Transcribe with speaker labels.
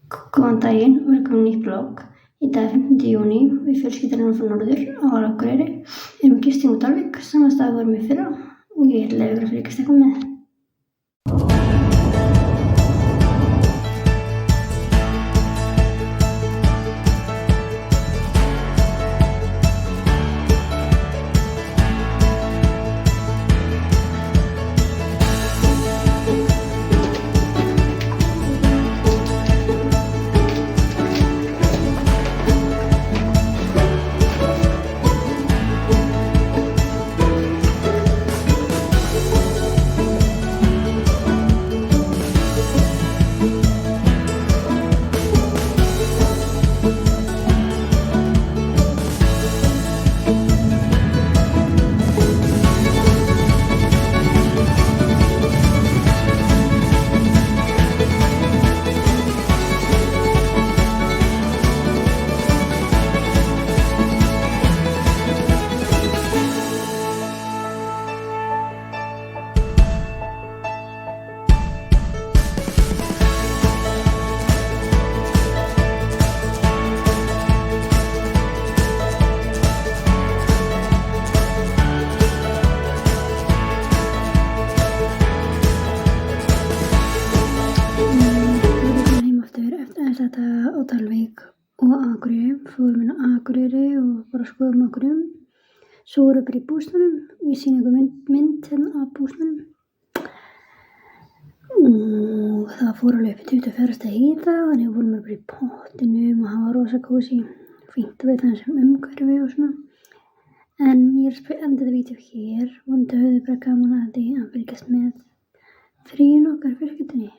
Speaker 1: Góðan daginn, velkomin í nýtt blogg. Í dag er 15. júní og við fjölskyldan frá norður á Akureyri erum við gisting á Dalvík, samast dag vorum við fyrra og ég leyfi ykkur að fylgjast eitthvað með. Þetta á Dalvík og Akureyri, fórum inn á Akureyri og bara skoðum okkur svo vorum við bara í bústunum og ég sýni ykkur mynd hérna af bústunum og það fór alveg upp í 24. hita þannig vorum við bara í pottinum og það var rosa kósí, fínt að vita þessum umhverfi og svona en ég er að enda þetta vídeó hér og höfðu bara gaman að því að fylgjast með fríin okkar fjölskyldunni.